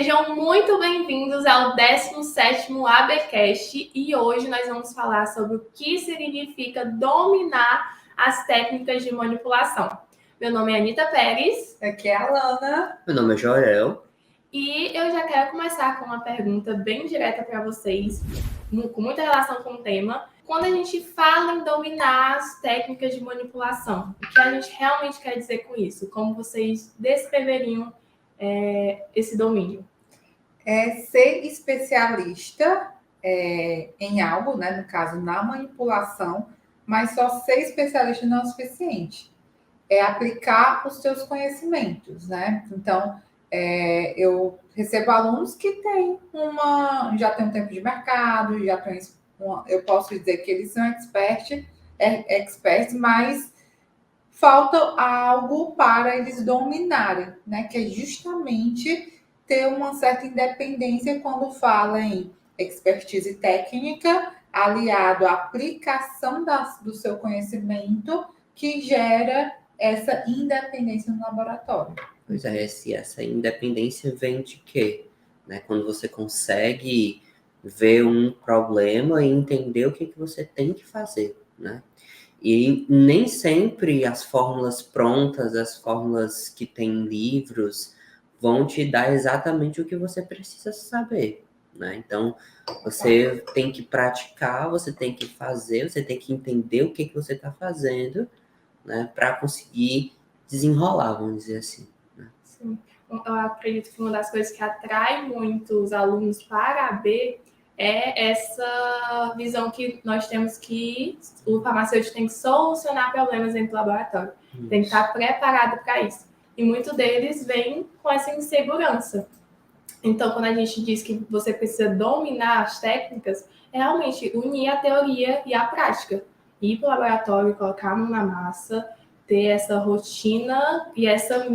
Sejam muito bem-vindos ao 17º ABcast e hoje nós vamos falar sobre o que significa dominar as técnicas de manipulação. Meu nome é Anitta Pérez. Aqui é a Alana. Meu nome é Joel. E eu já quero começar com uma pergunta bem direta para vocês, com muita relação com o tema. Quando a gente fala em dominar as técnicas de manipulação, o que a gente realmente quer dizer com isso? Como vocês descreveriam esse domínio? É ser especialista em algo, né? No caso, na manipulação, mas só ser especialista não é o suficiente. É aplicar os seus conhecimentos, né? Então, eu recebo alunos que já têm um tempo de mercado, eu posso dizer que eles são experts, mas falta algo para eles dominarem, né? Que é justamente ter uma certa independência quando fala em expertise técnica, aliado à aplicação do seu conhecimento, que gera essa independência no laboratório. Pois é, essa independência vem de quê? Né? Quando você consegue ver um problema e entender o que você tem que fazer, né? E nem sempre as fórmulas prontas, as fórmulas que tem livros, vão te dar exatamente o que você precisa saber, né? Então, você tem que praticar, você tem que fazer, você tem que entender o que você está fazendo, né? Para conseguir desenrolar, vamos dizer assim. Né? Sim. Eu acredito que uma das coisas que atrai muito os alunos para a AB é essa visão que nós temos que o farmacêutico tem que solucionar problemas dentro do laboratório. Isso. Tem que estar preparado para isso. E muitos deles vêm com essa insegurança. Então, quando a gente diz que você precisa dominar as técnicas, é realmente unir a teoria e a prática. Ir para o laboratório, colocar a mão na massa, ter essa rotina e essa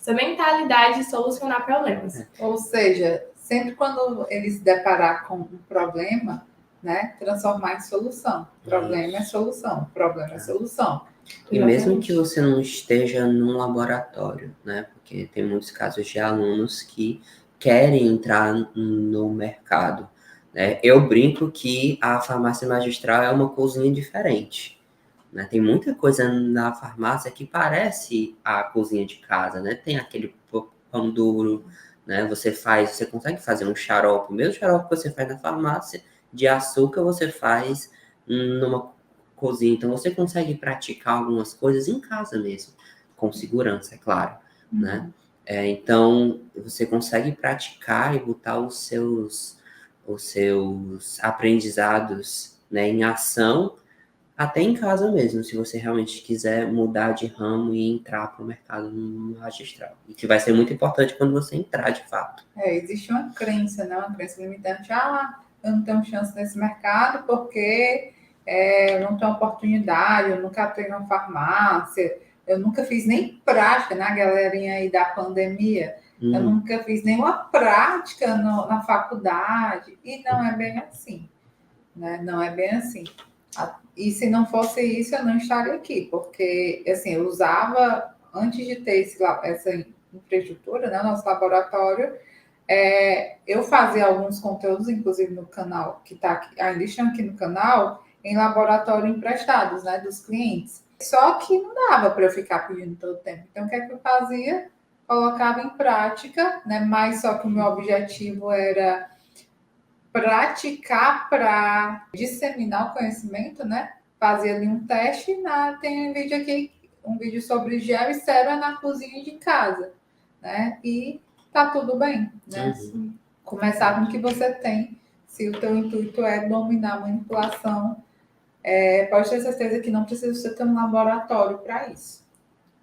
mentalidade de solucionar problemas. Ou seja, sempre quando ele se deparar com um problema, né, transformar em solução. Problema é solução, problema é solução. E mesmo que você não esteja num laboratório, né, porque tem muitos casos de alunos que querem entrar no mercado, né? Eu brinco que a farmácia magistral é uma cozinha diferente. Né? Tem muita coisa na farmácia que parece a cozinha de casa, né? Tem aquele pão duro, né? Você consegue fazer um xarope, o mesmo xarope que você faz na farmácia, de açúcar você faz numa cozinha. Então, você consegue praticar algumas coisas em casa mesmo, com segurança, é claro, né? Então, você consegue praticar e botar os seus aprendizados, né, em ação, até em casa mesmo, se você realmente quiser mudar de ramo e entrar para o mercado magistral. E que vai ser muito importante quando você entrar, de fato. Existe uma crença, né? Uma crença limitante. Eu não tenho chance nesse mercado porque eu não tenho oportunidade, eu nunca atuei na farmácia, eu nunca fiz nem prática, né, galerinha aí da pandemia. Eu nunca fiz nenhuma prática na faculdade. E não é bem assim, né? Não é bem assim. E se não fosse isso, eu não estaria aqui, porque assim, eu usava, antes de ter essa infraestrutura, né, nosso laboratório, eu fazia alguns conteúdos, inclusive no canal, que ainda estão aqui no canal, em laboratório emprestados, né, dos clientes. Só que não dava para eu ficar pedindo todo o tempo. Então, o que é que eu fazia? Colocava em prática, né, mas só que o meu objetivo era praticar para disseminar o conhecimento, né? Fazer ali um teste. Tem um vídeo aqui, um vídeo sobre gel e cera na cozinha de casa, né? E tá tudo bem, né? Começar com o que você tem. Se o teu intuito é dominar a manipulação, pode ter certeza que não precisa você ter um laboratório para isso.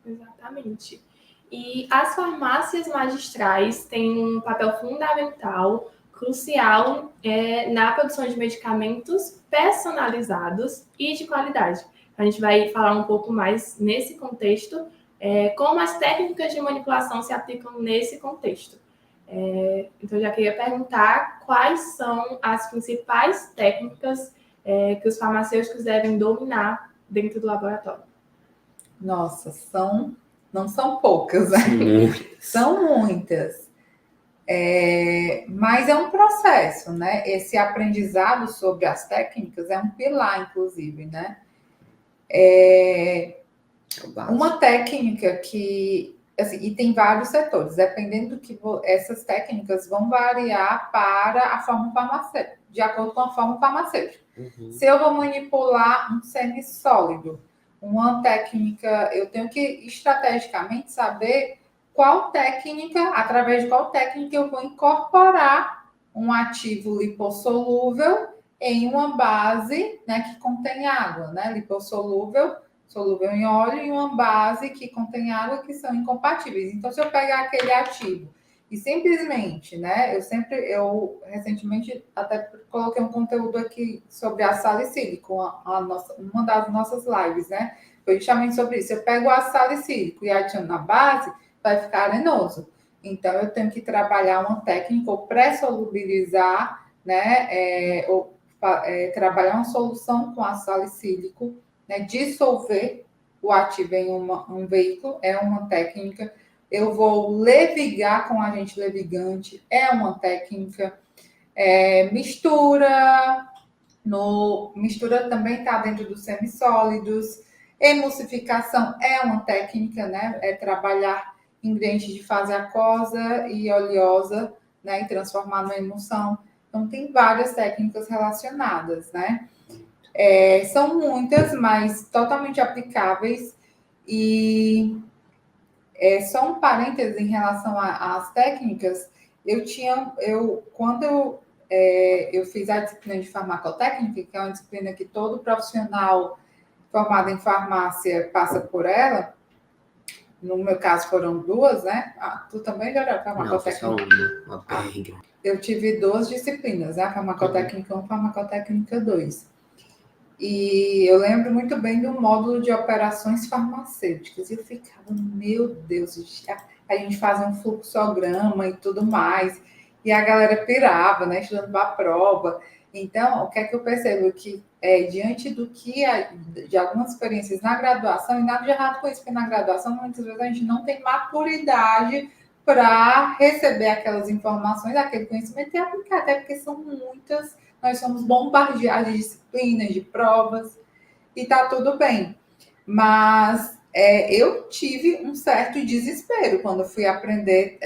Exatamente. E as farmácias magistrais têm um papel fundamental, crucial na produção de medicamentos personalizados e de qualidade. A gente vai falar um pouco mais nesse contexto, como as técnicas de manipulação se aplicam nesse contexto. Então, eu já queria perguntar quais são as principais técnicas que os farmacêuticos devem dominar dentro do laboratório. Nossa, não são poucas, né? São muitas. Mas é um processo, né? Esse aprendizado sobre as técnicas é um pilar, inclusive, né? Uma técnica que, assim, e tem vários setores, dependendo do que essas técnicas vão variar para a forma farmacêutica, de acordo com a forma farmacêutica. Uhum. Se eu vou manipular um semissólido, uma técnica, eu tenho que estrategicamente saber qual técnica, através de qual técnica eu vou incorporar um ativo lipossolúvel em uma base, né, que contém água, né? Lipossolúvel, solúvel em óleo, e uma base que contém água, que são incompatíveis. Então, se eu pegar aquele ativo e simplesmente, né, eu recentemente até coloquei um conteúdo aqui sobre a salicílico, uma das nossas lives, né? Foi justamente sobre isso. Eu pego a salicílico e adiciono na base, vai ficar arenoso. Então, eu tenho que trabalhar uma técnica, ou pré-solubilizar, né? Trabalhar uma solução com a salicílico, né? Dissolver o ativo em um veículo, é uma técnica. Eu vou levigar com agente levigante, é uma técnica. Mistura também está dentro dos semissólidos. Emulsificação é uma técnica, né? É trabalhar ingredientes de fase aquosa e oleosa, né? E transformar numa emulsão. Então, tem várias técnicas relacionadas, né? São muitas, mas totalmente aplicáveis. E só um parêntese em relação às técnicas, quando eu fiz a disciplina de farmacotécnica, que é uma disciplina que todo profissional formado em farmácia passa por ela. No meu caso foram 2, né? Tu também já era farmacotécnica? Não, foi só uma bem. Eu tive 2 disciplinas, né? Farmacotécnica 1 e farmacotécnica 2. E eu lembro muito bem do módulo de operações farmacêuticas. E eu ficava, meu Deus, a gente fazia um fluxograma e tudo mais. E a galera pirava, né? Estudando para a prova. Então, o que é que eu percebo? Que diante de algumas experiências na graduação, e nada de errado com isso, porque na graduação, muitas vezes, a gente não tem maturidade para receber aquelas informações, aquele conhecimento e aplicar, até porque são muitas. Nós somos bombardeados de disciplinas, de provas, e tá tudo bem. Mas eu tive um certo desespero quando fui aprender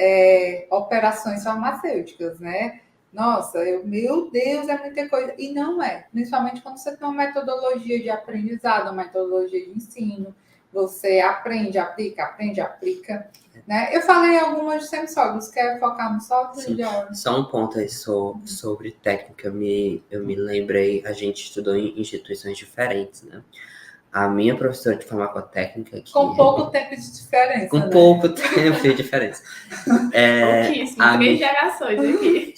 operações farmacêuticas, né? Nossa, meu Deus, é muita coisa. E não é. Principalmente quando você tem uma metodologia de aprendizado, uma metodologia de ensino. Você aprende, aplica, né? Eu falei algumas de semissólidos. Quer focar no sólido? Sim, só um ponto aí sobre técnica. Eu me lembrei, a gente estudou em instituições diferentes, né? A minha professora de farmacotécnica... Com pouco tempo de diferença, Com pouco tempo de diferença. Pouquíssimo, 3 gerações aqui.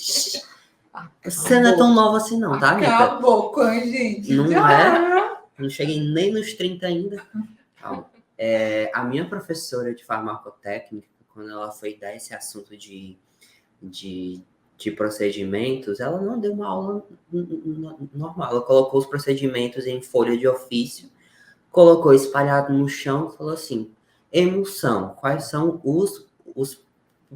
Você não é tão nova assim não, tá, Rita? Acabou com a gente. Não é? Não cheguei nem nos 30 ainda. Então, a minha professora de farmacotécnica, quando ela foi dar esse assunto de procedimentos, ela não deu uma aula normal. Ela colocou os procedimentos em folha de ofício, colocou espalhado no chão e falou assim: emulsão, quais são os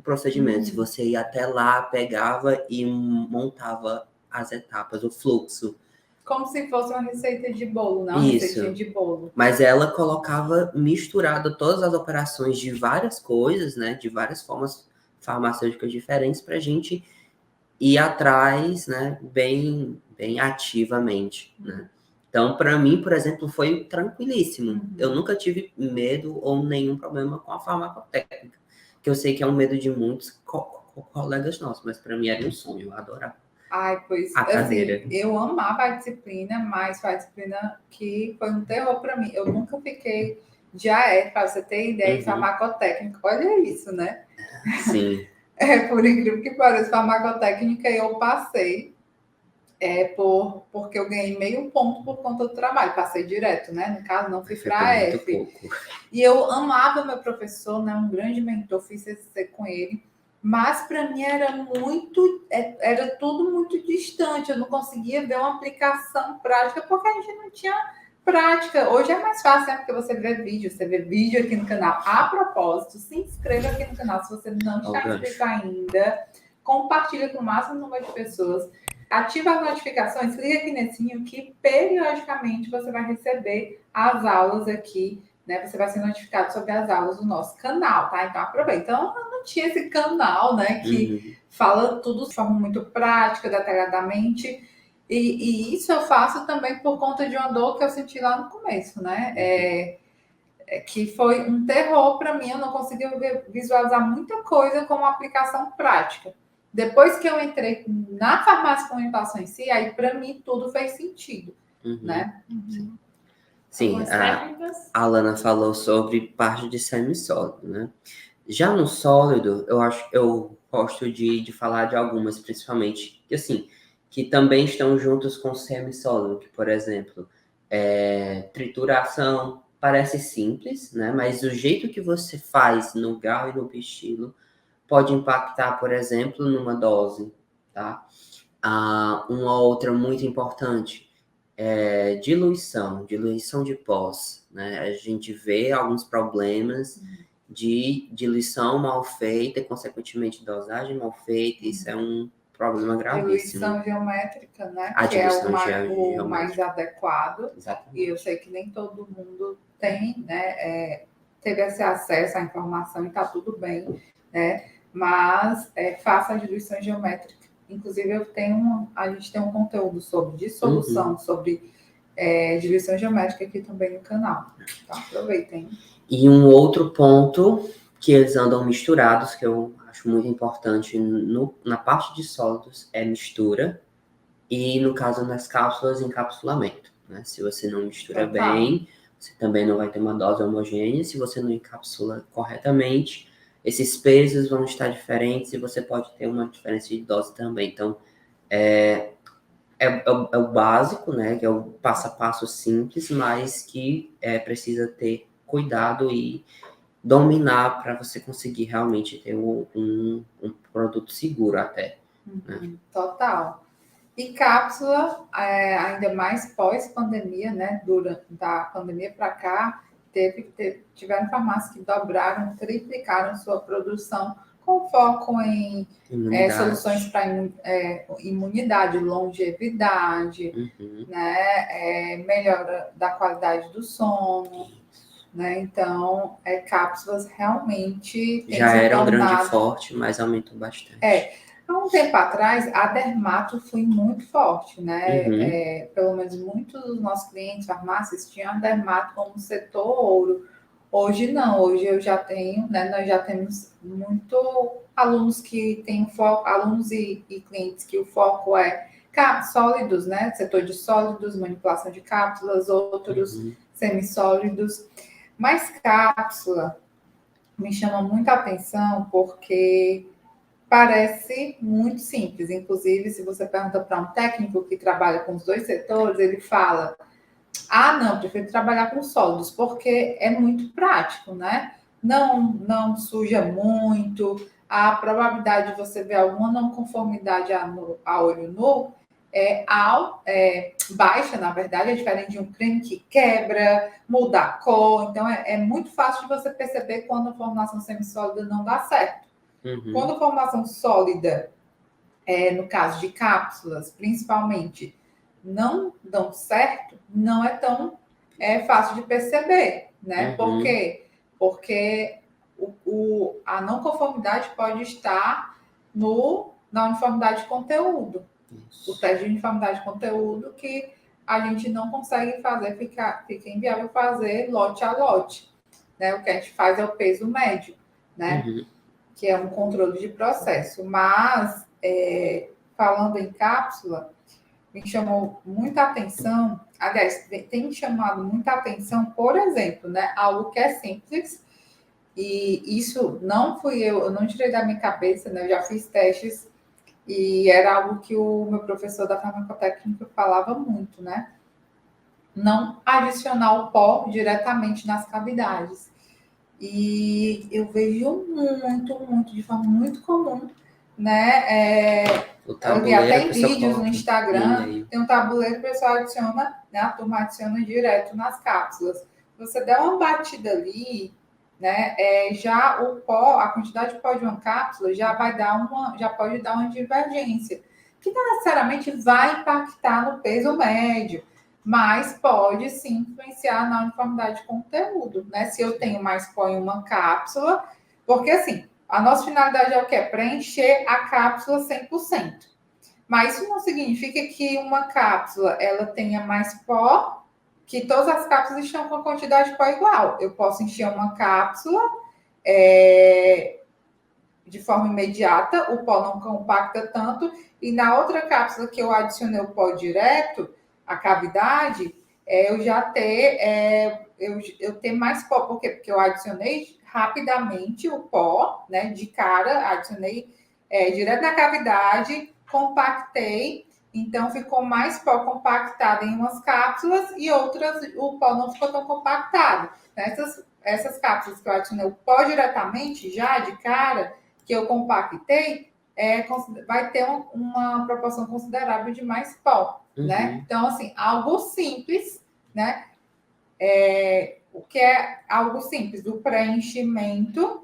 procedimentos? Você ia até lá, pegava e montava as etapas, o fluxo. Como se fosse uma receita de bolo, não? Isso. Receitinha de bolo. Mas ela colocava misturado todas as operações de várias coisas, né? De várias formas farmacêuticas diferentes para a gente ir atrás, né? Bem ativamente, né? Então, para mim, por exemplo, foi tranquilíssimo. Eu nunca tive medo ou nenhum problema com a farmacotécnica, que eu sei que é um medo de muitos colegas nossos, mas para mim era um sonho, eu adorava. Ai, pois, assim, eu amava a disciplina, mas foi a disciplina que foi um terror para mim. Eu nunca fiquei de AE, para você ter ideia, de farmacotécnica. Olha isso, né? Sim. Por incrível que pareça, farmacotécnica eu passei porque eu ganhei meio ponto por conta do trabalho. Passei direto, né? No caso, não fui para a F. E eu amava meu professor, né? Um grande mentor, fiz CCC com ele. Mas para mim era tudo muito distante. Eu não conseguia ver uma aplicação prática, porque a gente não tinha prática. Hoje é mais fácil, né? Porque você vê vídeo aqui no canal. A propósito, se inscreva aqui no canal se você não está inscrito ainda. compartilha com o máximo número de pessoas, ativa as notificações, clica aqui nesse sininho que periodicamente você vai receber as aulas aqui, né? Você vai ser notificado sobre as aulas do nosso canal, tá? Então aproveita. Então eu não tinha esse canal, né, que fala tudo de forma muito prática, detalhadamente. E isso eu faço também por conta de uma dor que eu senti lá no começo, né? Que foi um terror para mim, eu não conseguia visualizar muita coisa como aplicação prática. Depois que eu entrei na farmácia de comunicação em si, aí para mim tudo fez sentido, né? Sim, a Alana falou sobre parte de semissólido, né? Já no sólido, eu gosto de falar de algumas, principalmente, que assim, que também estão juntos com o semissólido, que, por exemplo, trituração parece simples, né? Mas o jeito que você faz no grau e no pistilo pode impactar, por exemplo, numa dose, tá? Uma outra muito importante é diluição de pós, né? A gente vê alguns problemas de diluição mal feita e, consequentemente, dosagem mal feita. Isso é um problema gravíssimo. Diluição geométrica, né? A que é diluição o mais adequado. Exatamente. E eu sei que nem todo mundo tem, né? Teve esse acesso à informação e tá tudo bem, né? Mas faça a diluição geométrica. Inclusive, a gente tem um conteúdo sobre dissolução, sobre diluição geométrica aqui também no canal. Então, aproveitem. E um outro ponto que eles andam misturados, que eu acho muito importante na parte de sólidos, é mistura. E, no caso, nas cápsulas, encapsulamento. Né? Se você não mistura bem, você também não vai ter uma dose homogênea. Se você não encapsula corretamente, esses pesos vão estar diferentes e você pode ter uma diferença de dose também. Então, é o básico, né? Que é o passo a passo simples, mas que precisa ter cuidado e dominar para você conseguir realmente ter um produto seguro até. Né? Total. E cápsula, ainda mais pós-pandemia, né? Da pandemia para cá, tiveram farmácias que dobraram, triplicaram sua produção com foco em soluções para imunidade, longevidade, né? Melhora da qualidade do sono, né? Então, cápsulas realmente já era um grande forte, mas aumentou bastante. Há um tempo atrás, a Dermato foi muito forte, né? Pelo menos muitos dos nossos clientes, farmácias, tinham a Dermato como setor ouro. Hoje não, hoje eu já tenho, né? Nós já temos muito alunos que têm foco, alunos e clientes que o foco é sólidos, né? Setor de sólidos, manipulação de cápsulas, outros semissólidos. Mas cápsula me chama muita atenção porque parece muito simples. Inclusive, se você pergunta para um técnico que trabalha com os dois setores, ele fala: não, prefiro trabalhar com sólidos, porque é muito prático, né? Não suja muito, a probabilidade de você ver alguma não conformidade a olho nu baixa, na verdade, é diferente de um creme que quebra, muda a cor. Então, é muito fácil de você perceber quando a formulação semissólida não dá certo. Quando a formação sólida, no caso de cápsulas, principalmente, não dão certo, não é tão fácil de perceber, né? Por quê? Porque a não conformidade pode estar na uniformidade de conteúdo. Isso. O teste de uniformidade de conteúdo que a gente não consegue fazer, fica inviável fazer lote a lote. Né? O que a gente faz é o peso médio, né? Que é um controle de processo. Mas, falando em cápsula, me chamou muita atenção, aliás, tem chamado muita atenção, por exemplo, né, algo que é simples, e isso não fui eu não tirei da minha cabeça, né, eu já fiz testes, e era algo que o meu professor da farmacotécnica falava muito, né, não adicionar o pó diretamente nas cavidades. E eu vejo muito, de forma muito comum, né? Eu vi até em vídeos no Instagram, tem um tabuleiro que o pessoal adiciona, né? A turma adiciona direto nas cápsulas. Você der uma batida ali, né? Já o pó, a quantidade de pó de uma cápsula já pode dar uma divergência, que não necessariamente vai impactar no peso médio, mas pode sim influenciar na uniformidade de conteúdo, né? Se eu tenho mais pó em uma cápsula, porque assim, a nossa finalidade é o quê? Preencher a cápsula 100%. Mas isso não significa que uma cápsula ela tenha mais pó, que todas as cápsulas estão com a quantidade de pó igual. Eu posso encher uma cápsula de forma imediata, o pó não compacta tanto, e na outra cápsula que eu adicionei o pó direto, a cavidade, eu já ter mais pó. Por quê? Porque eu adicionei rapidamente o pó, né, de cara, adicionei direto na cavidade, compactei, então ficou mais pó compactado em umas cápsulas e outras o pó não ficou tão compactado. Essas cápsulas que eu adicionei o pó diretamente, já de cara, que eu compactei, vai ter uma proporção considerável de mais pó, né? Então, assim, algo simples, né? O que é algo simples? Do preenchimento.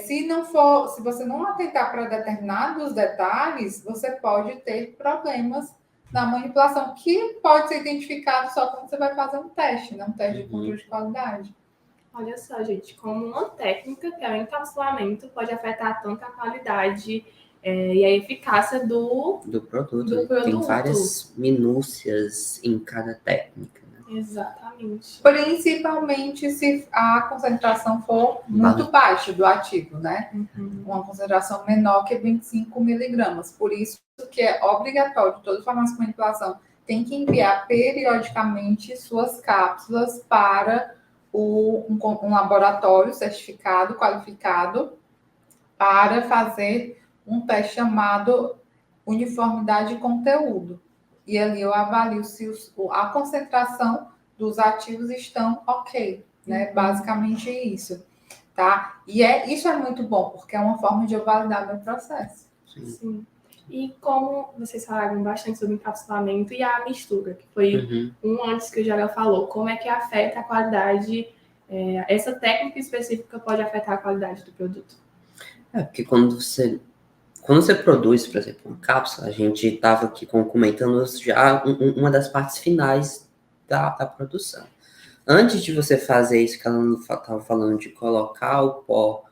Se você não atentar para determinados detalhes, você pode ter problemas na manipulação, que pode ser identificado só quando você vai fazer um teste, né? Um teste de controle de qualidade. Olha só, gente, como uma técnica, que é o encapsulamento, pode afetar tanto a qualidade e a eficácia do produto. Tem várias minúcias em cada técnica. Né? Exatamente. Principalmente se a concentração for muito baixa do ativo, né? Uma concentração menor que 25 miligramas. Por isso que é obrigatório, todo farmácia de manipulação tem que enviar periodicamente suas cápsulas para um laboratório certificado, qualificado, para fazer um teste chamado uniformidade de conteúdo. E ali eu avalio se a concentração dos ativos estão ok, né? Basicamente isso, tá? E isso é muito bom, porque é uma forma de eu validar meu processo. Sim. E como vocês falaram bastante sobre encapsulamento e a mistura, que foi antes que o Jael falou, como é que afeta a qualidade, essa técnica específica pode afetar a qualidade do produto? Porque quando você produz, por exemplo, uma cápsula, a gente estava aqui comentando já uma das partes finais da produção. Antes de você fazer isso que ela estava falando, de colocar o pó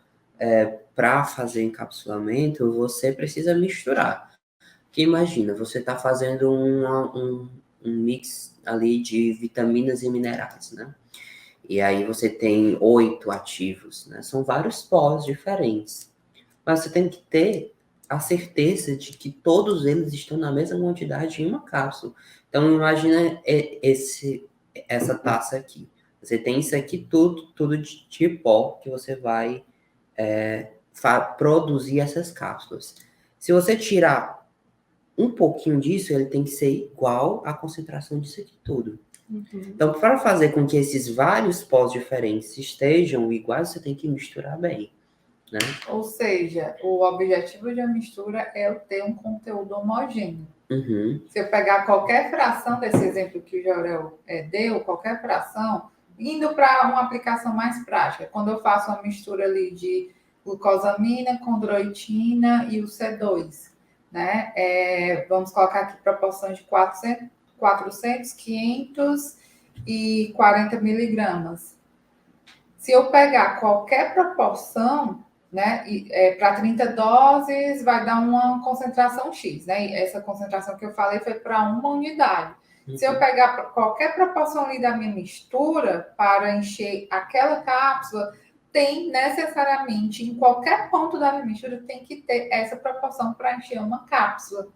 para fazer encapsulamento, você precisa misturar. Porque imagina, você está fazendo um mix ali de vitaminas e minerais, né? E aí você tem 8 ativos, né? São vários pós diferentes. Mas você tem que ter a certeza de que todos eles estão na mesma quantidade em uma cápsula. Então, imagina essa taça aqui. Você tem isso aqui tudo de pó que você vai produzir essas cápsulas. Se você tirar um pouquinho disso, ele tem que ser igual à concentração disso aqui tudo. Então, para fazer com que esses vários pós diferentes estejam iguais, você tem que misturar bem. Né? Ou seja, o objetivo de uma mistura é eu ter um conteúdo homogêneo. Se eu pegar qualquer fração desse exemplo que o Jorel deu, qualquer fração, indo para uma aplicação mais prática, quando eu faço uma mistura ali de glucosamina, condroitina e o C2, né? Vamos colocar aqui proporção de 400, 500 e 40 miligramas. Se eu pegar qualquer proporção, né, para 30 doses, vai dar uma concentração X, né? E essa concentração que eu falei foi para uma unidade. Se eu pegar qualquer proporção ali da minha mistura para encher aquela cápsula, tem necessariamente, em qualquer ponto da minha mistura, tem que ter essa proporção para encher uma cápsula,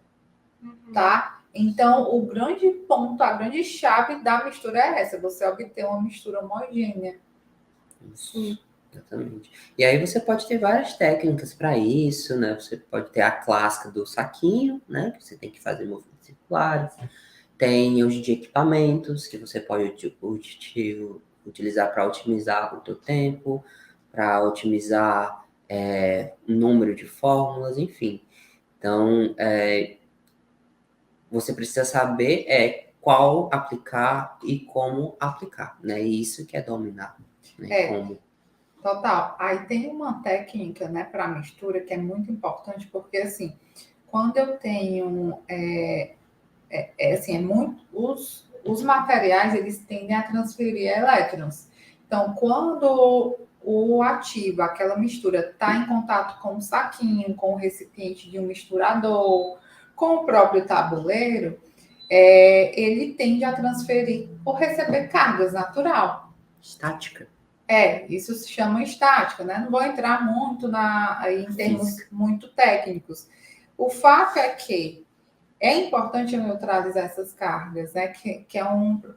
tá? Então, o grande ponto, a grande chave da mistura é essa, você obter uma mistura homogênea. Sim. Exatamente. E aí você pode ter várias técnicas para isso, né? Você pode ter a clássica do saquinho, né? Que você tem que fazer movimentos circulares. Tem hoje de equipamentos que você pode utilizar para otimizar o teu tempo, para otimizar o número de fórmulas, enfim. Então, você precisa saber qual aplicar e como aplicar, né? Isso que é dominar. Né? Como? Total. Aí tem uma técnica, né, para mistura que é muito importante, porque assim, quando eu tenho, assim, os materiais, eles tendem a transferir elétrons. Então, quando o ativo, aquela mistura, está em contato com o saquinho, com o recipiente de um misturador, com o próprio tabuleiro, ele tende a transferir ou receber cargas natural. Estática. Isso se chama estática, né? Não vou entrar muito em termos muito técnicos. O fato é que é importante neutralizar essas cargas, né? Que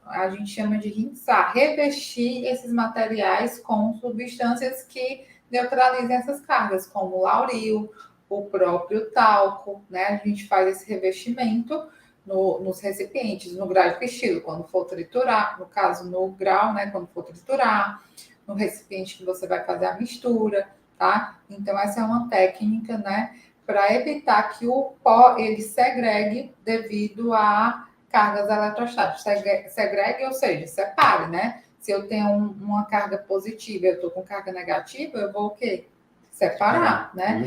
a gente chama de rinçar, revestir esses materiais com substâncias que neutralizem essas cargas, como o lauril, o próprio talco, né? A gente faz esse revestimento nos recipientes, no grau de pichilo, quando for triturar, no caso no grau, né? Quando for triturar, no recipiente que você vai fazer a mistura, tá? Então essa é uma técnica, né? Para evitar que o pó ele segregue devido a cargas eletrostáticas. Segregue, ou seja, separe, né? Se eu tenho uma carga positiva e eu estou com carga negativa, eu vou o quê? Separar, né?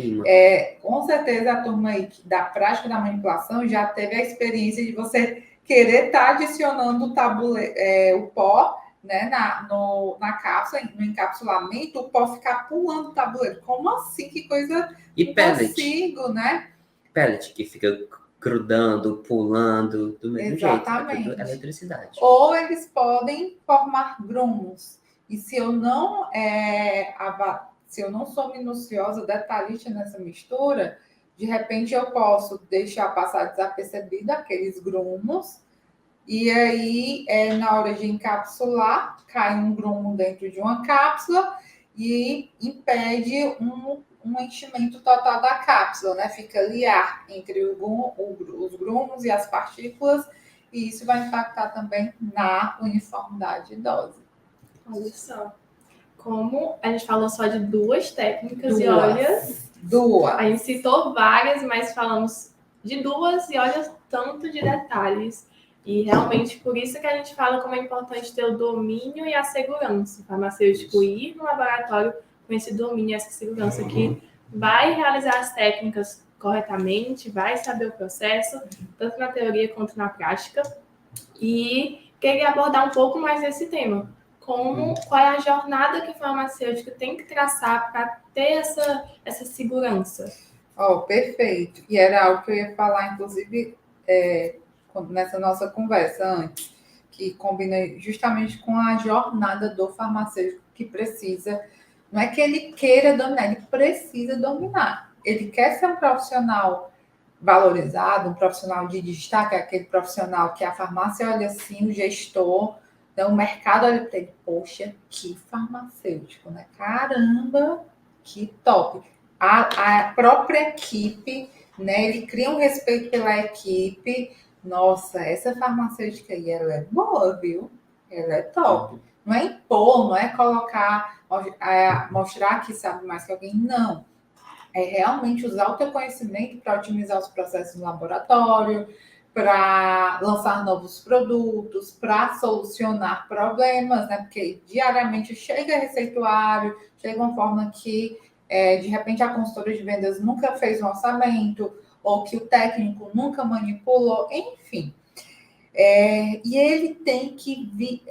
Com certeza a turma aí da prática da manipulação já teve a experiência de você querer estar adicionando o pó, né, na cápsula, no encapsulamento, o pó ficar pulando o tabuleiro. Como assim? Que coisa... E pellet, consigo, né? Pellet que fica grudando, pulando, do mesmo Exatamente. jeito, é tudo eletricidade. Ou eles podem formar grumos. E se eu não sou minuciosa, detalhista nessa mistura, de repente eu posso deixar passar desapercebido aqueles grumos, e aí, na hora de encapsular, cai um grumo dentro de uma cápsula e impede um enchimento total da cápsula, né? Fica ali ar entre os grumos e as partículas, e isso vai impactar também na uniformidade de dose. Olha só. Como a gente falou só de duas técnicas e olha... Duas. A gente citou várias, mas falamos de duas e olha tanto de detalhes. E realmente por isso que a gente fala como é importante ter o domínio e a segurança. O farmacêutico ir no laboratório com esse domínio e essa segurança que vai realizar as técnicas corretamente, vai saber o processo, tanto na teoria quanto na prática. E queria abordar um pouco mais desse tema. Qual é a jornada que o farmacêutico tem que traçar para ter essa segurança? Perfeito. E era algo que eu ia falar, inclusive, nessa nossa conversa antes, que combina justamente com a jornada do farmacêutico que precisa. Não é que ele queira dominar, ele precisa dominar. Ele quer ser um profissional valorizado, um profissional de destaque, aquele profissional que a farmácia olha assim, o gestor, então o mercado olha para ele, poxa, que farmacêutico, né? Caramba, que top. A própria equipe, né? Ele cria um respeito pela equipe. Nossa, essa farmacêutica aí, ela é boa, viu? Ela é top. Não é impor, não é colocar, mostrar que sabe mais que alguém, não. É realmente usar o teu conhecimento para otimizar os processos no laboratório, para lançar novos produtos, para solucionar problemas, né? Porque diariamente chega receituário, chega uma forma que, de repente, a consultora de vendas nunca fez um orçamento, ou que o técnico nunca manipulou, enfim. E ele tem que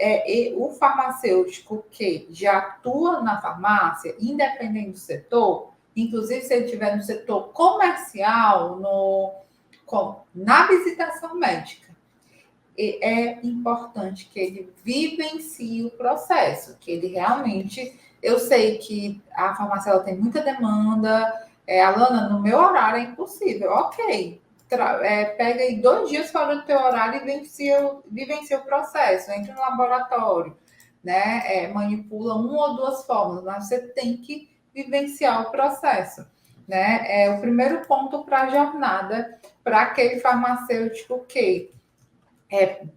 o farmacêutico que já atua na farmácia, independente do setor, inclusive se ele estiver no setor comercial, na visitação médica, é importante que ele vivencie o processo, que ele realmente... Eu sei que a farmácia ela tem muita demanda, Alana, no meu horário é impossível. Ok, pega aí 2 dias fora do teu horário e vivencia o processo, entra no laboratório, né? Manipula 1 ou 2 fórmulas, mas você tem que vivenciar o processo, né? É o primeiro ponto para a jornada, para aquele farmacêutico que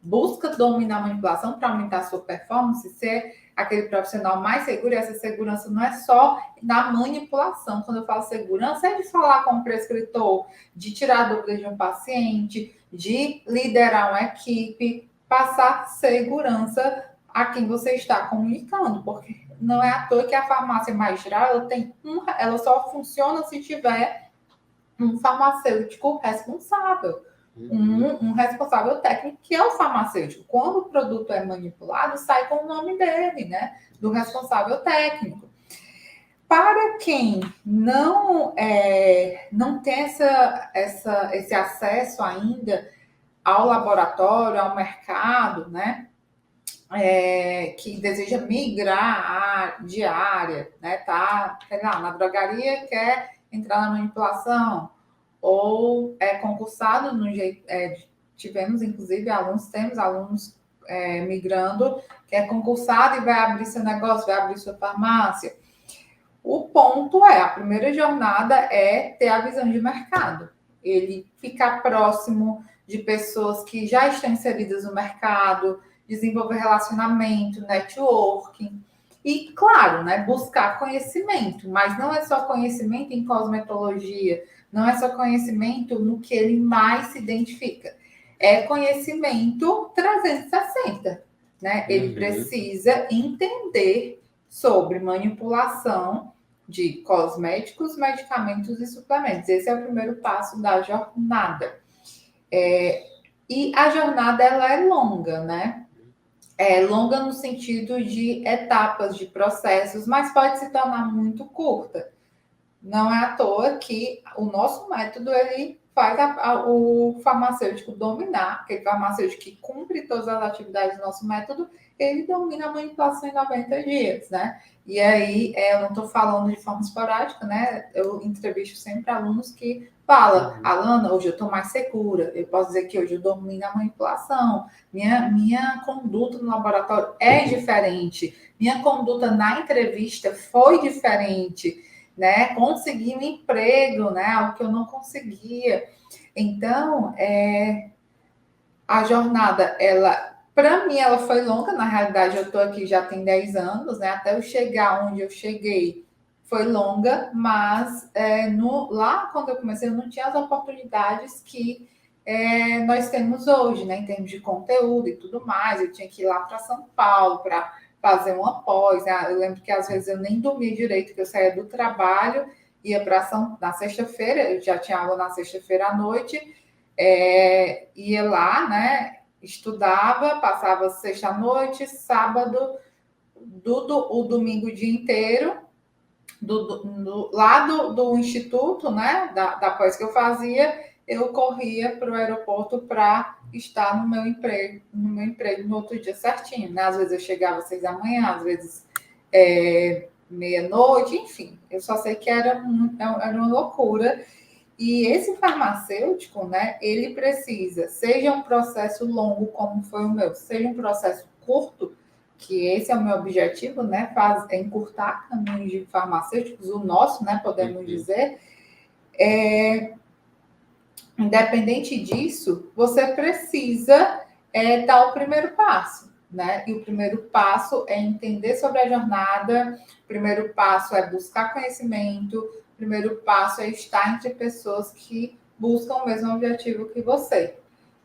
busca dominar a manipulação para aumentar a sua performance, ser aquele profissional mais seguro. E essa segurança não é só na manipulação. Quando eu falo segurança, é de falar com o prescritor, de tirar dúvidas de um paciente, de liderar uma equipe, passar segurança a quem você está comunicando, porque não é à toa que a farmácia mais geral ela só funciona se tiver um farmacêutico responsável. Um responsável técnico, que é o farmacêutico. Quando o produto é manipulado, sai com o nome dele, né? Do responsável técnico. Para quem não tem esse acesso ainda ao laboratório, ao mercado, né? Que deseja migrar de área, né? Tá, sei lá, na drogaria, quer entrar na manipulação, ou é concursado no jeito. Temos alunos migrando, que é concursado e vai abrir seu negócio, vai abrir sua farmácia. O ponto a primeira jornada é ter a visão de mercado. Ele ficar próximo de pessoas que já estão inseridas no mercado, desenvolver relacionamento, networking. E, claro, né, buscar conhecimento, mas não é só conhecimento em cosmetologia, não é só conhecimento no que ele mais se identifica. É conhecimento 360, né? Ele precisa entender sobre manipulação de cosméticos, medicamentos e suplementos. Esse é o primeiro passo da jornada. E a jornada, ela é longa, né? É longa no sentido de etapas, de processos, mas pode se tornar muito curta. Não é à toa que o nosso método, ele faz o farmacêutico dominar, aquele farmacêutico que cumpre todas as atividades do nosso método, ele domina a manipulação em 90 dias, né? E aí, eu não estou falando de forma esporádica, né? Eu entrevisto sempre alunos que falam, Alana, hoje eu estou mais segura, eu posso dizer que hoje eu domino a manipulação, minha conduta no laboratório é diferente, minha conduta na entrevista foi diferente, né? Consegui um emprego, né? Algo que eu não conseguia. Então, a jornada, para mim, ela foi longa. Na realidade, eu estou aqui já tem 10 anos, né? Até eu chegar onde eu cheguei, foi longa, mas lá quando eu comecei, eu não tinha as oportunidades que nós temos hoje, né? Em termos de conteúdo e tudo mais. Eu tinha que ir lá para São Paulo para fazer uma pós, né? Eu lembro que às vezes eu nem dormia direito, que eu saía do trabalho, ia na sexta-feira, eu já tinha aula na sexta-feira à noite, ia lá, né? Estudava, passava sexta à noite, sábado, o domingo o dia inteiro, lá do instituto, né? Da pós que eu fazia, eu corria para o aeroporto para estar no meu emprego no outro dia certinho, né? Às vezes eu chegava às 6 da manhã, às vezes meia-noite, enfim. Eu só sei que era uma loucura. E esse farmacêutico, né? Ele precisa, seja um processo longo, como foi o meu, seja um processo curto, que esse é o meu objetivo, né? Encurtar caminhos de farmacêuticos, o nosso, né? Podemos dizer. Independente disso, você precisa dar o primeiro passo, né? E o primeiro passo é entender sobre a jornada, o primeiro passo é buscar conhecimento, o primeiro passo é estar entre pessoas que buscam o mesmo objetivo que você.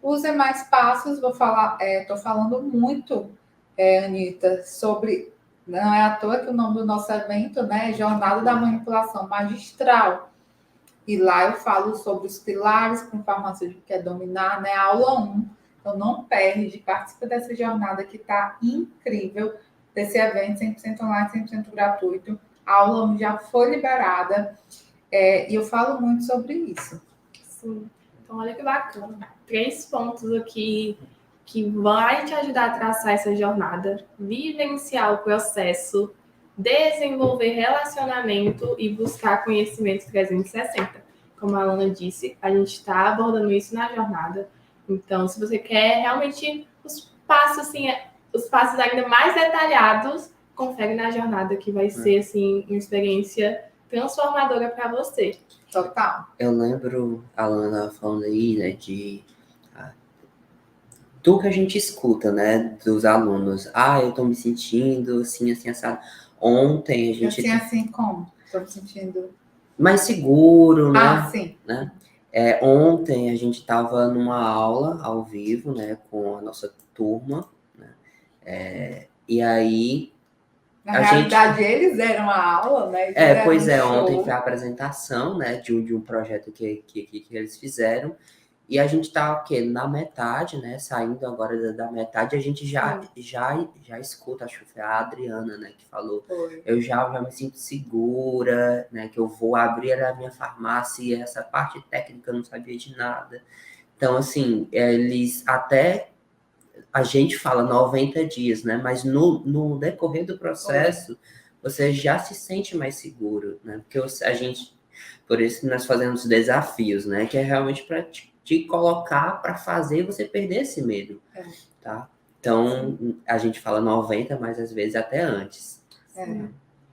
Os demais passos, estou falando muito, Anitta, sobre. Não é à toa que o nome do nosso evento, né, é Jornada da Manipulação Magistral. E lá eu falo sobre os pilares que o farmacêutico quer dominar, né? Aula 1. Então não perde, participa dessa jornada que está incrível, desse evento 100% online, 100% gratuito. A aula 1 já foi liberada e eu falo muito sobre isso. Sim. Então, olha que bacana. 3 pontos aqui que vai te ajudar a traçar essa jornada, vivenciar o processo, desenvolver relacionamento e buscar conhecimento 360. Como a Alana disse, a gente está abordando isso na jornada. Então, se você quer realmente os passos ainda mais detalhados, confere na jornada, que vai ser assim, uma experiência transformadora para você. Total. Eu lembro, a Alana falando aí, né, de tudo que a gente escuta, né, dos alunos. Eu tô me sentindo assim, assim, assado. Ontem a gente... Assim como? Tô me sentindo... mais seguro, né? Sim. Né? Ontem a gente estava numa aula ao vivo, né, com a nossa turma, né? E aí Na realidade, eles deram a aula, né? Pois é, show. ontem foi a apresentação, né, de um projeto que eles fizeram. E a gente tá, o quê? Na metade, né? Saindo agora da metade, a gente já escuta, acho que foi a Adriana, né, que falou. Foi. Eu já me sinto segura, né? Que eu vou abrir a minha farmácia e essa parte técnica eu não sabia de nada. Então, assim, eles até... A gente fala 90 dias, né? Mas no decorrer do processo, você já se sente mais seguro, né? Porque a gente... Por isso que nós fazemos desafios, né? Que é realmente para te colocar para fazer e você perder esse medo, tá? Então, a gente fala 90, mas às vezes até antes.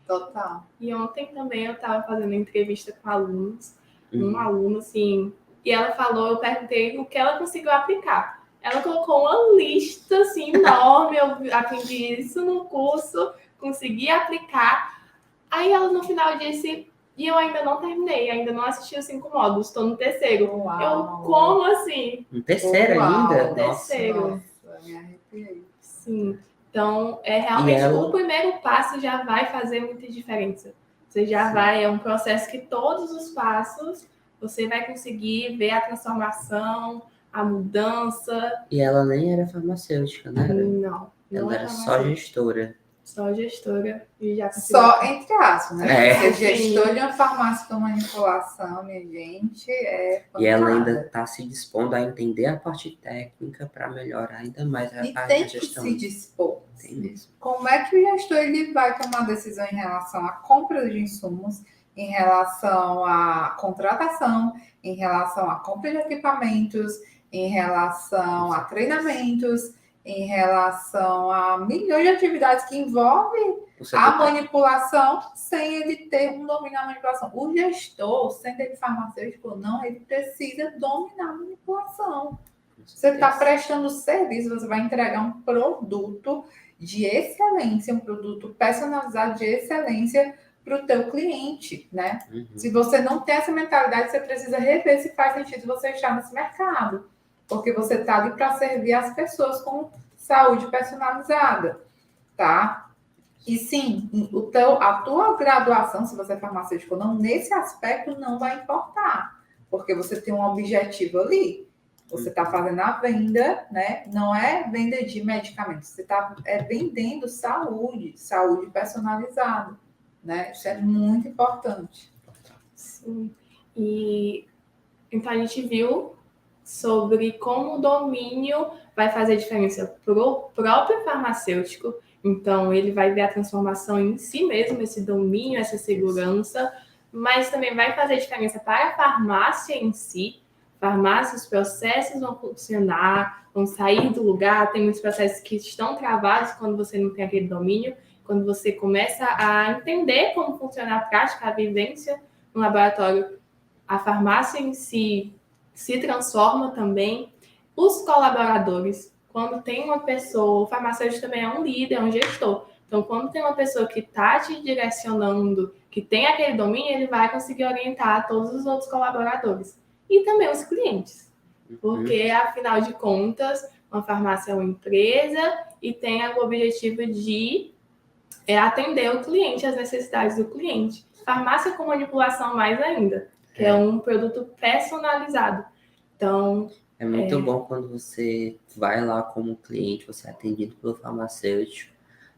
Total. E ontem também eu estava fazendo entrevista com alunos, um aluno, assim, e ela falou, eu perguntei o que ela conseguiu aplicar. Ela colocou uma lista, assim, enorme, eu aprendi isso no curso, consegui aplicar. Aí ela, no final, disse... E eu ainda não terminei, ainda não assisti os 5 módulos, estou no terceiro. Uau. Eu, como assim? No terceiro ainda? No terceiro. Nossa, me arrepiei. Sim. Então, realmente, o primeiro passo já vai fazer muita diferença. Você já vai, é um processo que todos os passos você vai conseguir ver a transformação, a mudança. E ela nem era farmacêutica, né? Não. Ela era só gestora. Só gestora e já só entre aspas, né? Ser Sim. gestor de uma farmácia com manipulação, minha gente, é E ela ainda está se dispondo a entender a parte técnica para melhorar ainda mais a gestão. Que se dispor. Tem mesmo. Como é que o gestor ele vai tomar decisão em relação à compra de insumos, em relação à contratação, em relação à compra de equipamentos, em relação a treinamentos, em relação a milhões de atividades que envolvem a manipulação, sem ele ter um domínio da manipulação. O gestor, sendo ele farmacêutico ou não, ele precisa dominar a manipulação. Você está prestando serviço, você vai entregar um produto de excelência, um produto personalizado de excelência para o teu cliente, né? Se você não tem essa mentalidade, você precisa rever se faz sentido você estar nesse mercado. Porque você está ali para servir as pessoas com saúde personalizada, tá? E sim, a tua graduação, se você é farmacêutico ou não, nesse aspecto não vai importar. Porque você tem um objetivo ali. Você está fazendo a venda, né? Não é venda de medicamentos. Você está vendendo saúde personalizada, né? Isso é muito importante. Sim. E então a gente viu sobre como o domínio vai fazer diferença para o próprio farmacêutico. Então, ele vai ver a transformação em si mesmo, esse domínio, essa segurança, mas também vai fazer diferença para a farmácia em si. Farmácia, os processos vão funcionar, vão sair do lugar, tem muitos processos que estão travados quando você não tem aquele domínio, quando você começa a entender como funciona a prática, a vivência no laboratório, a farmácia em si se transforma também. Os colaboradores, quando tem uma pessoa, o farmacêutico também é um líder, é um gestor. Então, quando tem uma pessoa que está te direcionando, que tem aquele domínio, ele vai conseguir orientar todos os outros colaboradores. E também os clientes. Porque, afinal de contas, uma farmácia é uma empresa e tem o objetivo de atender o cliente, as necessidades do cliente. Farmácia com manipulação mais ainda, que é um produto personalizado. Então, é muito bom quando você vai lá como cliente, você é atendido pelo farmacêutico.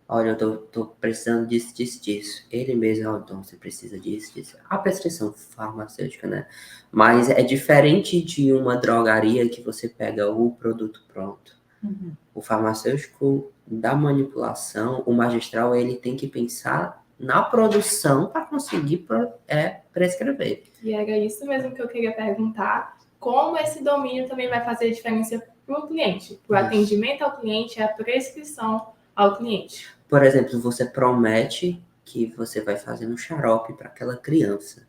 Olha, eu tô precisando disso. Ele mesmo, então você precisa disso. A prescrição farmacêutica, né? Mas é diferente de uma drogaria que você pega o produto pronto. O farmacêutico da manipulação, o magistral, ele tem que pensar na produção para conseguir prescrever. E era isso mesmo que eu queria perguntar. Como esse domínio também vai fazer diferença para o cliente, para o atendimento ao cliente, a prescrição ao cliente. Por exemplo, você promete que você vai fazer um xarope para aquela criança.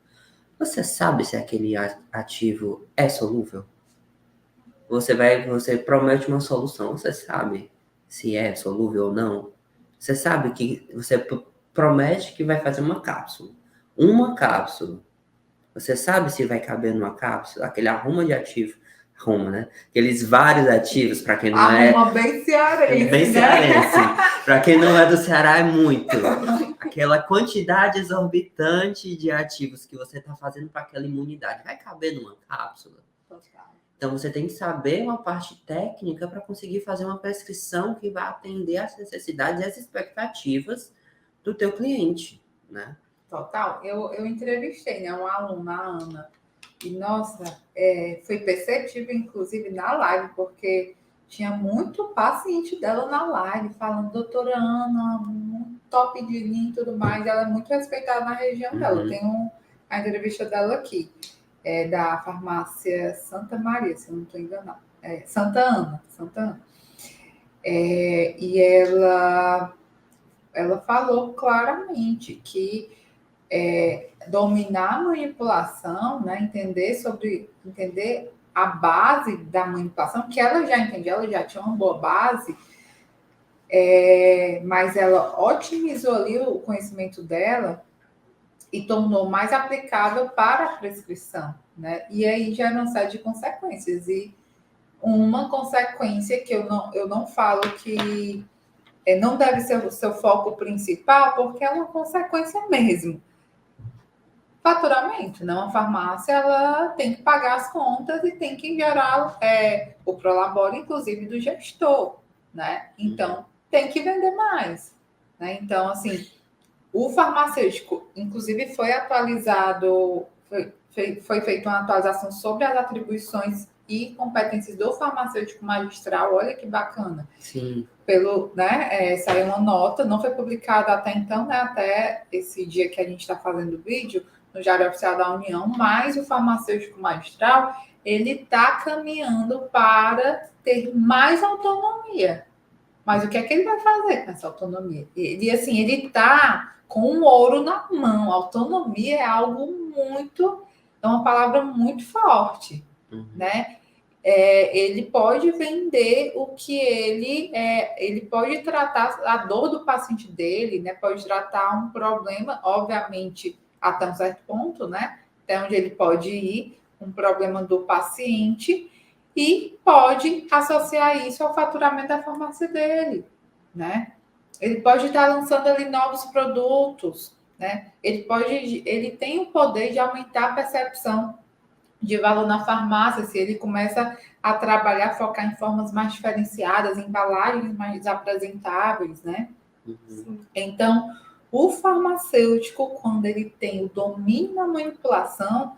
Você sabe se aquele ativo é solúvel? Você promete uma solução, você sabe se é solúvel ou não? Você sabe que você promete que vai fazer uma cápsula. Uma cápsula. Você sabe se vai caber numa cápsula? Aquele aroma de ativo. Arruma, né? Aqueles vários ativos, para quem não é... Arruma bem cearense, Bem né? cearense. Para quem não é do Ceará, é muito. Aquela quantidade exorbitante de ativos que você está fazendo para aquela imunidade. Vai caber numa cápsula? Total. Então, você tem que saber uma parte técnica para conseguir fazer uma prescrição que vai atender às necessidades e às expectativas do teu cliente, né? Total. Eu entrevistei, né, uma aluna, a Ana, e, nossa, foi perceptível, inclusive, na live, porque tinha muito paciente dela na live, falando, doutora Ana, muito top de linha e tudo mais. Ela é muito respeitada na região dela. Eu tenho a entrevista dela aqui, da farmácia Santa Maria, se eu não estou enganada. Santa Ana. E ela falou claramente que dominar a manipulação, né, entender a base da manipulação, que ela já entendia, ela já tinha uma boa base, mas ela otimizou ali o conhecimento dela e tornou mais aplicável para a prescrição, né? E aí já não sai de consequências. E uma consequência que eu não falo que não deve ser o seu foco principal, porque é uma consequência mesmo. Faturamento, né? Uma farmácia, ela tem que pagar as contas e tem que gerar o prolabore, inclusive, do gestor, né? Então, tem que vender mais, né? Então, assim, o farmacêutico, inclusive, foi atualizado, foi feita uma atualização sobre as atribuições e competências do farmacêutico magistral. Olha que bacana. Sim. Saiu uma nota, não foi publicada até então, né? Até esse dia que a gente está fazendo o vídeo, no Diário Oficial da União, mas o farmacêutico magistral, ele está caminhando para ter mais autonomia. Mas o que é que ele vai fazer com essa autonomia? Ele está com o ouro na mão. Autonomia é algo é uma palavra muito forte, né? Ele pode vender o que ele pode tratar a dor do paciente dele, né? Pode tratar um problema, obviamente, até um certo ponto, né? Até onde ele pode ir, um problema do paciente, e pode associar isso ao faturamento da farmácia dele, né? Ele pode estar lançando ali novos produtos, né? Ele tem o poder de aumentar a percepção de valor na farmácia, se ele começa a trabalhar, focar em formas mais diferenciadas, embalagens mais apresentáveis, né? Então, o farmacêutico, quando ele tem o domínio da manipulação,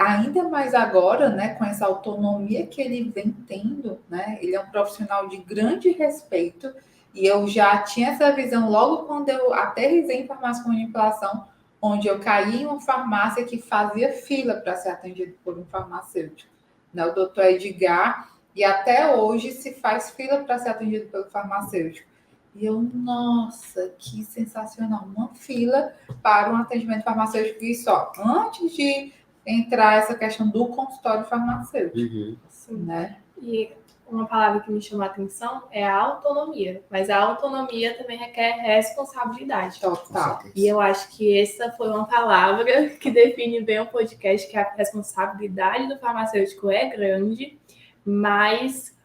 ainda mais agora, né, com essa autonomia que ele vem tendo, né? Ele é um profissional de grande respeito, e eu já tinha essa visão logo quando eu aterrissei em farmácia com manipulação, onde eu caí em uma farmácia que fazia fila para ser atendido por um farmacêutico, né, o doutor Edgar, e até hoje se faz fila para ser atendido pelo farmacêutico. E eu, nossa, que sensacional, uma fila para um atendimento farmacêutico, e só antes de entrar essa questão do consultório farmacêutico, né? E uma palavra que me chamou a atenção é a autonomia, mas a autonomia também requer responsabilidade. Total. E eu acho que essa foi uma palavra que define bem o podcast, que a responsabilidade do farmacêutico é grande, mas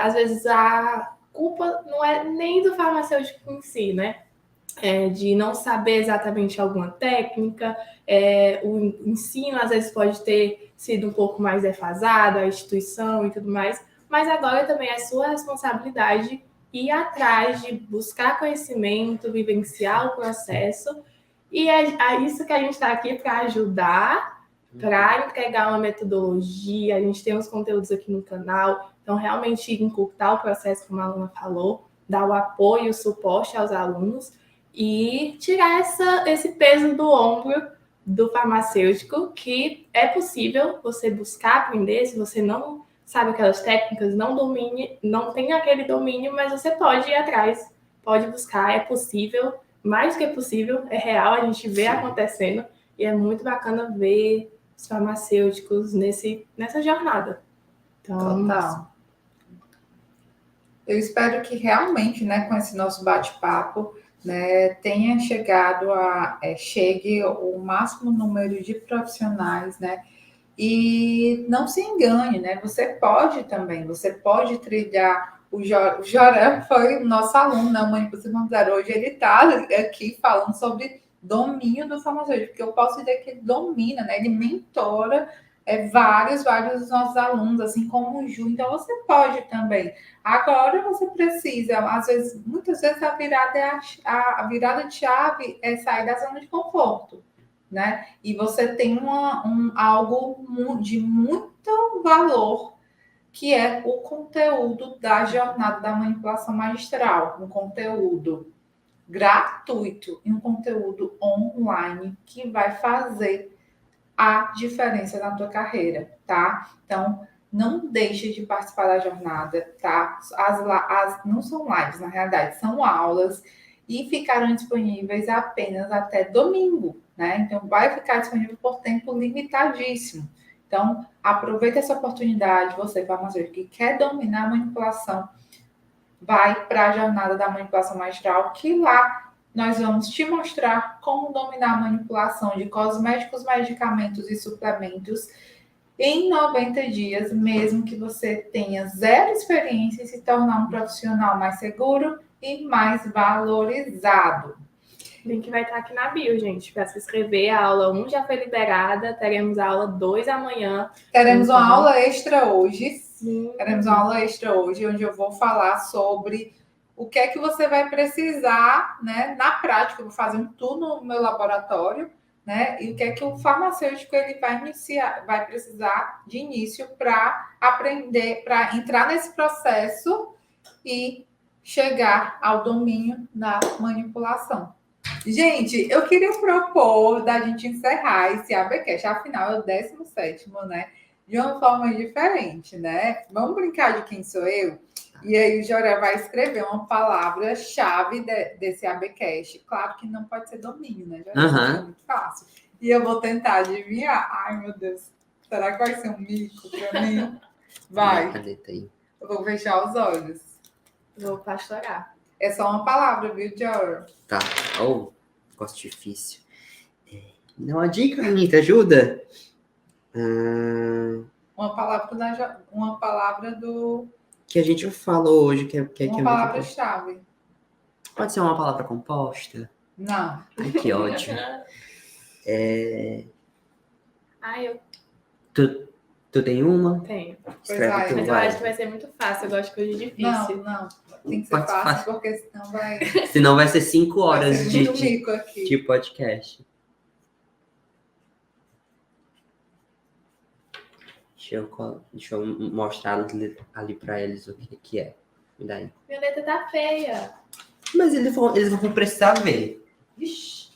às vezes a culpa não é nem do farmacêutico em si, né? De não saber exatamente alguma técnica, o ensino às vezes pode ter sido um pouco mais defasado, a instituição e tudo mais, mas agora também é sua responsabilidade ir atrás de buscar conhecimento, vivenciar o processo, e é isso que a gente está aqui para ajudar, para entregar uma metodologia. A gente tem uns conteúdos aqui no canal, então realmente encurtar o processo, como a aluna falou, dar o apoio, o suporte aos alunos, e tirar esse peso do ombro do farmacêutico, que é possível você buscar aprender. Se você não sabe aquelas técnicas, não tem aquele domínio, mas você pode ir atrás, pode buscar, é possível, mais do que possível, é real, a gente vê acontecendo, e é muito bacana ver os farmacêuticos nessa jornada. Então, total. Eu espero que realmente, né, com esse nosso bate-papo, né, tenha chegue o máximo número de profissionais, né, E não se engane, né? Você pode trilhar. O Joré foi o nosso aluno na Manipulação Zero. Hoje ele está aqui falando sobre domínio do farmacêutico, porque eu posso dizer que ele domina, né? Ele mentora vários dos nossos alunos, assim como o Ju. Então você pode também. Agora você precisa, muitas vezes a virada de chave é sair da zona de conforto, né? E você tem algo de muito valor, que é o conteúdo da jornada da manipulação magistral, um conteúdo gratuito e um conteúdo online que vai fazer a diferença na tua carreira, tá? Então, não deixe de participar da jornada, tá? Não são lives, na realidade, são aulas e ficarão disponíveis apenas até domingo, né? Então, vai ficar disponível por tempo limitadíssimo. Então, aproveita essa oportunidade, você, farmacêutico, que quer dominar a manipulação, vai para a jornada da manipulação magistral, que lá nós vamos te mostrar como dominar a manipulação de cosméticos, medicamentos e suplementos em 90 dias, mesmo que você tenha zero experiência, e se tornar um profissional mais seguro e mais valorizado. O link vai estar aqui na bio, gente, para se inscrever. A aula 1 já foi liberada, teremos a aula 2 amanhã. Teremos uma aula extra hoje. Sim. Teremos uma aula extra hoje, onde eu vou falar sobre o que é que você vai precisar, né? Na prática, eu vou fazer um tour no meu laboratório, né? E o que é que o farmacêutico ele vai precisar de início para aprender, para entrar nesse processo e chegar ao domínio da manipulação. Gente, eu queria propor da gente encerrar esse ABcast, afinal é o 17º, né? De uma forma diferente, né? Vamos brincar de quem sou eu? E aí o Joré vai escrever uma palavra-chave desse ABcast. Claro que não pode ser domínio, né, Joré? É muito fácil. E eu vou tentar adivinhar. Ai, meu Deus. Será que vai ser um mico para mim? Vai. Eu vou fechar os olhos. Vou pastorar. É só uma palavra, viu, Joré? Tá. Negócio difícil. Dá uma dica, Anitta, ajuda. Uma palavra do... Que a gente falou hoje. Que uma palavra-chave. Pode ser uma palavra composta? Não. Ai, que ódio. Tu tem uma? Tenho. Escreve mas eu acho que vai ser muito fácil. Eu gosto de coisa difícil. Não. Tem que ser fácil, porque senão vai... Senão vai ser 5 horas aqui. de podcast. Deixa eu mostrar ali pra eles o que é. Me dá aí. Minha letra tá feia. Mas eles vão precisar ver. Ixi.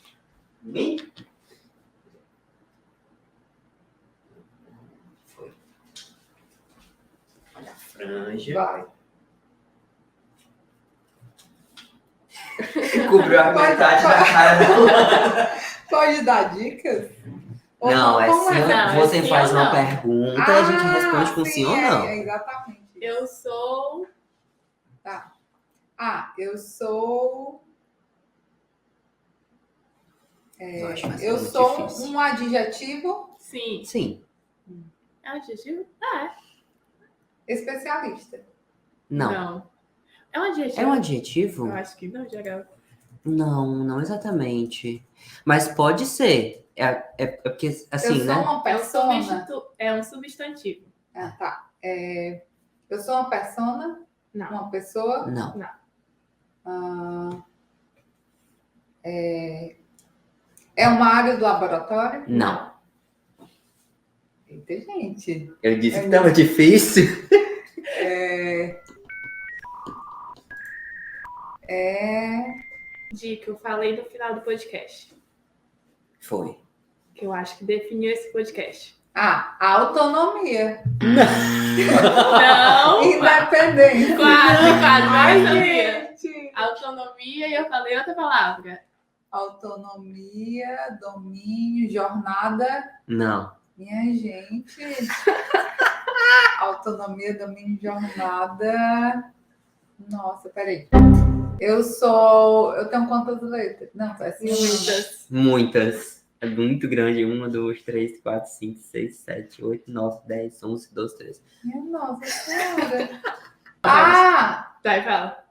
Foi. Olha a franja. Vai. Cobriu a metade da cara. Pode dar dicas? Não, você faz uma pergunta e a gente responde com sim ou não. Exatamente. Eu sou... Tá. Eu sou... eu sou um adjetivo? Sim. É um adjetivo? Especialista. Não. É um adjetivo? É um adjetivo? Eu acho que não, geral. Não exatamente. Mas pode ser. É porque, assim, eu sou uma persona. É um substantivo. Tá. Eu sou uma persona? Não. Uma pessoa? Não. É uma área do laboratório? Não. Eita, gente. Eu disse que estava difícil. Dica, eu falei no final do podcast. Foi. Que eu acho que definiu esse podcast. Autonomia. Não. Independência. Quase, gente. Autonomia e eu falei outra palavra. Autonomia, domínio, jornada. Não. Minha gente. Autonomia, domínio, jornada. Nossa, peraí. Eu tenho quantas letras? Não, Muitas. Muitas. É muito grande. 1, 2, 3, 4, 5, 6, 7, 8, 9, 10, 11, 12, 13. Minha nossa senhora. Ah! Vai, fala.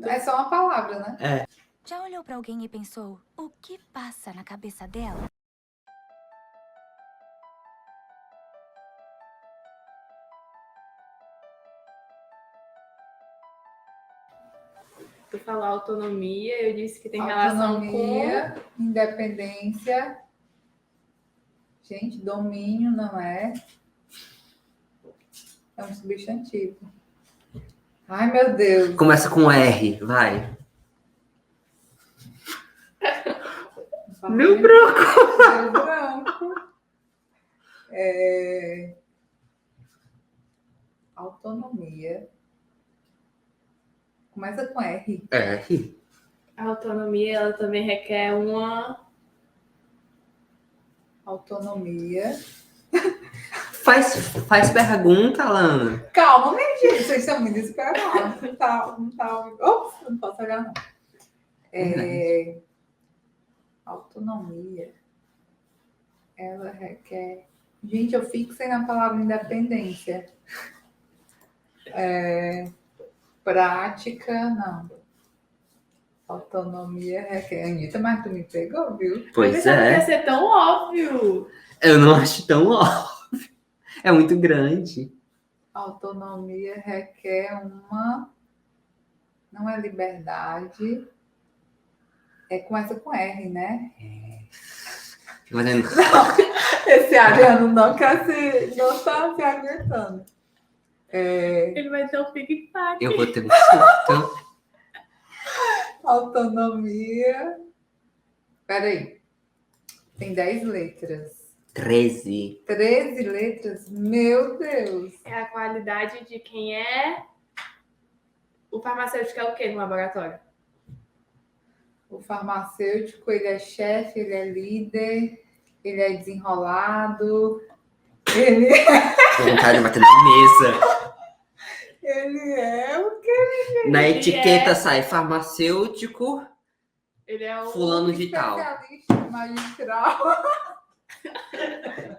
É só uma palavra, né? Já olhou pra alguém e pensou, o que passa na cabeça dela? Tu falou autonomia, eu disse que tem relação com... Autonomia, independência. Gente, domínio não é. É um substantivo. Ai, meu Deus. Começa com R, vai. Meu branco. Meu branco. Autonomia. Começa com R. R. A autonomia, ela também requer uma... Autonomia. Faz pergunta, Alana. Calma, minha gente. Vocês estão me desesperados. Não tá. Ops, não posso olhar, não. Autonomia. Ela requer. Gente, eu fixei na palavra independência. Prática, não. Autonomia requer. Anitta, mas tu me pegou, viu? Pois Mas ia é. ser tão óbvio. Eu não acho tão óbvio. É muito grande. Autonomia requer uma. Não é liberdade. Começa com R, né? Fazendo... Esse Ariano não tá se aguentando. Ele vai ter um pique-paque. Eu vou ter um surto. Autonomia. Peraí. Tem 10 letras. 13. 13 letras? Meu Deus! É a qualidade de quem é... O farmacêutico é o quê no laboratório? O farmacêutico, ele é chefe, ele é líder, ele é desenrolado, ele Com vontade de bater na mesa. ele é o quê? Na Ele etiqueta é- sai farmacêutico, Ele é o... fulano de tal. Especialista, magistral,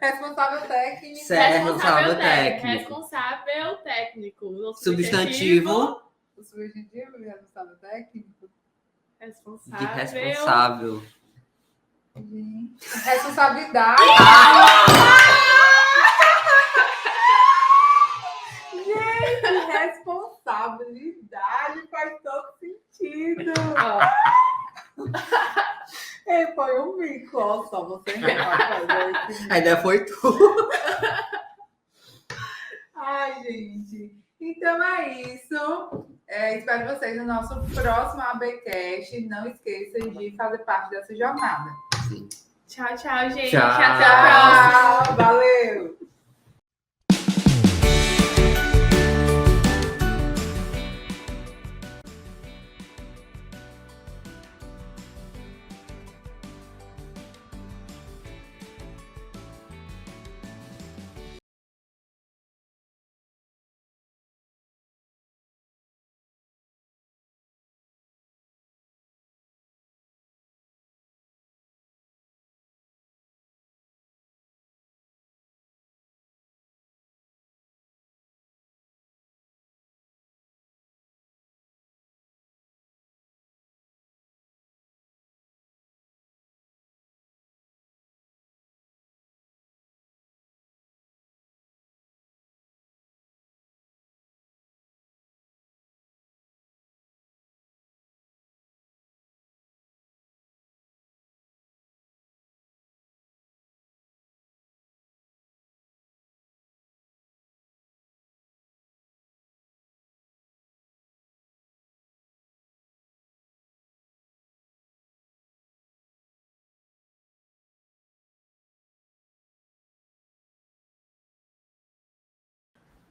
responsável técnico, Certo. Responsável técnico. Responsável técnico. O Substantivo o substantivo e responsável técnico. de Responsável. responsável. Gente, responsabilidade. Gente, responsabilidade faz todo sentido. Foi um mico, ó, só você não vai fazer esse mico. A ideia foi tu. Ai, gente. Então é isso. Espero vocês no nosso próximo ABcast. Não esqueçam de fazer parte dessa jornada. Tchau, tchau, gente. Tchau. Até a próxima. Tchau, valeu!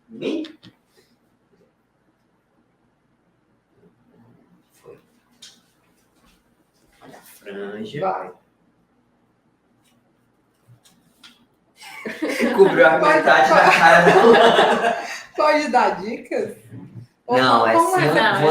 Bem? Foi. Olha a franja. Vai. Cobriu a metade da cara dela. Pode dar dicas? Ou Não, como essa Não, você